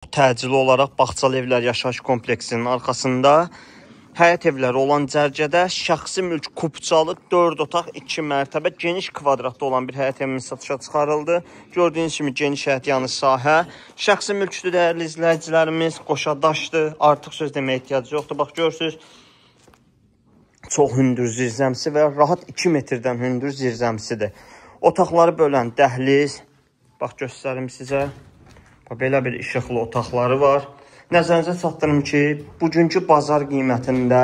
Təcili olaraq Bağçalı Evlər Yaşayış Kompleksinin arxasında həyət evləri olan cərgədə şəxsi mülk kupçalı 4 otaq 2 mərtəbə geniş kvadratda olan bir həyət evimiz satışa çıxarıldı. Gördüyünüz kimi geniş həyət yanı sahə. Şəxsi mülkdür dəyərli izləyicilərimiz, qoşadaşdır. Artıq söz deməyə ehtiyac yoxdur. Bax görürsünüz, çox hündür zirzəmsi və rahat 2 metrdən hündür zirzəmsidir. Otaqları bölən dəhliz. Bax göstərim sizə. Belə bir işıqlı otaqları var. Nəzərinizə çatdırım ki, bugünkü bazar qiymətində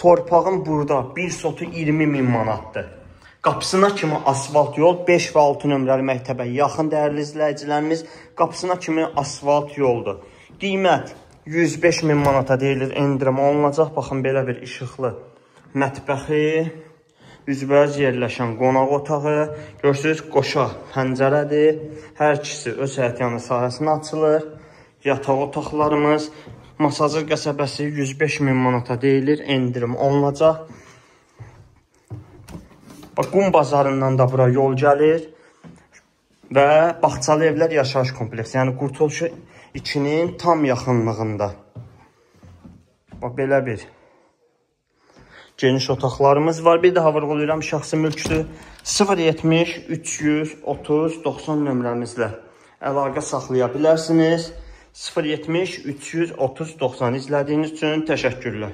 torpağın burada bir sotu 20.000 manatdır. Qapısına kimi asfalt yol 5 və 6 nömrəli məktəbə yaxın dəyərli izləyicilərimiz. Qapısına kimi asfalt yoldur. Qiymət 105.000 manata deyilir, endirim olunacaq. Baxın, belə bir işıqlı mətbəxi, üzbəüz yerləşən qonaq otağı. Görürsünüz, qoşa pəncərədir. Hər ikisi öz həyət yanı sahəsinə açılır. Yataq otaqlarımız. Masazır qəsəbəsi 105.000 manata deyilir, endirim olunacaq. Bax, Qum bazarından da bura yol gəlir. Və Bağçalı Evlər Yaşayış Kompleksi, yəni Qurtuluş 2-nin tam yaxınlığında. Bax, belə bir geniş otaqlarımız var. Bir daha vurğulayıram, şəxsi mülkdür. 070 330 90 nömrəmizlə əlaqə saxlaya bilərsiniz. 070 330 90 izlədiyiniz üçün təşəkkürlər.